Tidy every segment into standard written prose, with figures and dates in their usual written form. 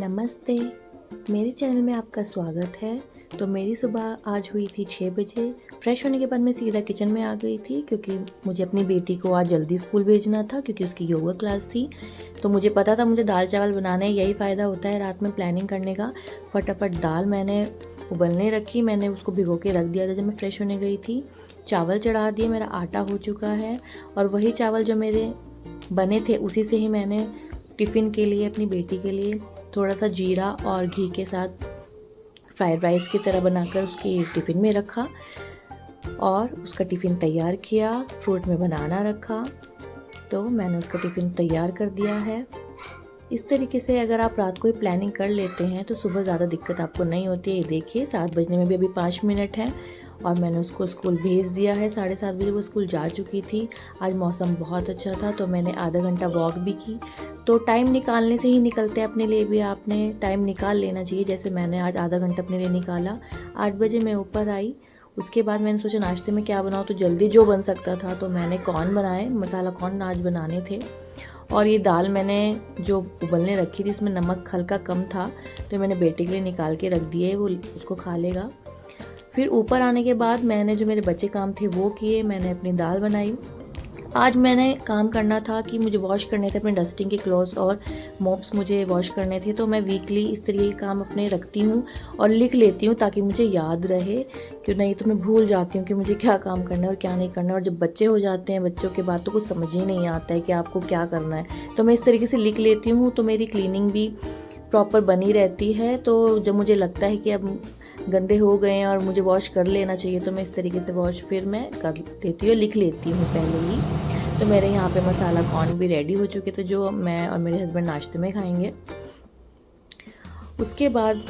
नमस्ते, मेरे चैनल में आपका स्वागत है। तो मेरी सुबह आज हुई थी 6 बजे। फ्रेश होने के बाद मैं सीधा किचन में आ गई थी क्योंकि मुझे अपनी बेटी को आज जल्दी स्कूल भेजना था क्योंकि उसकी योगा क्लास थी। तो मुझे पता था मुझे दाल चावल बनाने, यही फ़ायदा होता है रात में प्लानिंग करने का। फटाफट दाल मैंने उबलने रखी, मैंने उसको भिगो के रख दिया था जब मैं फ़्रेश होने गई थी। चावल चढ़ा दिए, मेरा आटा हो चुका है और वही चावल जो मेरे बने थे उसी से ही मैंने टिफ़िन के लिए अपनी बेटी के लिए थोड़ा सा जीरा और घी के साथ फ्राइड राइस की तरह बनाकर उसकी टिफ़िन में रखा और उसका टिफ़िन तैयार किया। फ्रूट में बनाना रखा, तो मैंने उसका टिफ़िन तैयार कर दिया है। इस तरीके से अगर आप रात को ही प्लानिंग कर लेते हैं तो सुबह ज़्यादा दिक्कत आपको नहीं होती है। ये देखिए 7 बजने में भी अभी 5 मिनट हैं और मैंने उसको स्कूल भेज दिया है। 7:30 बजे वो स्कूल जा चुकी थी। आज मौसम बहुत अच्छा था तो मैंने आधा घंटा वॉक भी की। तो टाइम निकालने से ही निकलते हैं, अपने लिए भी आपने टाइम निकाल लेना चाहिए। जैसे मैंने आज आधा घंटा अपने लिए निकाला। 8 बजे मैं ऊपर आई। उसके बाद मैंने सोचा नाश्ते में क्या बनाऊँ, तो जल्दी जो बन सकता था तो मैंने कॉर्न बनाए, मसाला कॉर्न आज बनाने थे। और ये दाल मैंने जो उबलने रखी थी इसमें नमक हल्का कम था तो मैंने बेटे के लिए निकाल के रख दिए, वो उसको खा लेगा। फिर ऊपर आने के बाद मैंने जो मेरे बचे काम थे वो किए, मैंने अपनी दाल बनाई। आज मैंने काम करना था कि मुझे वॉश करने थे अपने डस्टिंग के क्लॉथ्स और मॉप्स मुझे वॉश करने थे। तो मैं वीकली इस तरीके के काम अपने रखती हूँ और लिख लेती हूँ ताकि मुझे याद रहे, क्यों नहीं तो मैं भूल जाती हूँ कि मुझे क्या काम करना है और क्या नहीं करना है। और जब बच्चे हो जाते हैं, बच्चों के बाद तो कुछ समझ ही नहीं आता है कि आपको क्या करना है। तो मैं इस तरीके से लिख लेती हूँ तो मेरी क्लीनिंग भी प्रॉपर बनी रहती है। तो जब मुझे लगता है कि अब गंदे हो गए हैं और मुझे वॉश कर लेना चाहिए तो मैं इस तरीके से वॉश फिर मैं कर लेती हूँ, लिख लेती हूँ पहले ही। तो मेरे यहाँ पे मसाला कॉर्न भी रेडी हो चुके थे जो मैं और मेरे हस्बैंड नाश्ते में खाएंगे। उसके बाद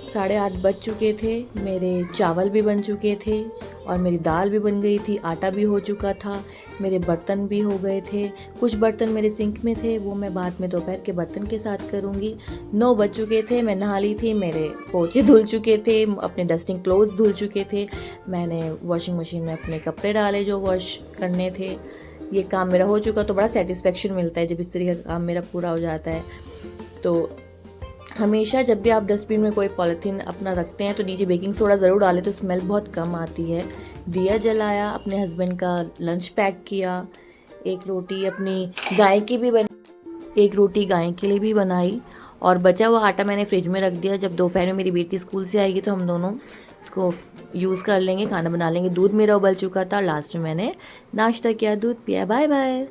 8:30 बज चुके थे, मेरे चावल भी बन चुके थे और मेरी दाल भी बन गई थी, आटा भी हो चुका था, मेरे बर्तन भी हो गए थे। कुछ बर्तन मेरे सिंक में थे, वो मैं बाद में दोपहर के बर्तन के साथ करूँगी। 9 बज चुके थे, मैं नहा ली थी, मेरे पोछे धुल चुके थे, अपने डस्टिंग क्लोथ्स धुल चुके थे। मैंने वॉशिंग मशीन में अपने कपड़े डाले जो वॉश करने थे। ये काम मेरा हो चुका तो बड़ा सेटिस्फेक्शन मिलता है जब इस तरीके का काम मेरा पूरा हो जाता है। तो हमेशा जब भी आप डस्टबिन में कोई पॉलीथीन अपना रखते हैं तो नीचे बेकिंग सोडा ज़रूर डालें, तो स्मेल बहुत कम आती है। दिया जलाया, अपने हस्बैंड का लंच पैक किया, एक रोटी अपनी गाय की भी बनी, एक रोटी गाय के लिए भी बनाई और बचा हुआ आटा मैंने फ्रिज में रख दिया। जब दोपहर में मेरी बेटी स्कूल से आएगी तो हम दोनों इसको यूज़ कर लेंगे, खाना बना लेंगे। दूध मेरा उबल चुका था, लास्ट में मैंने नाश्ता किया, दूध पिया। Bye bye.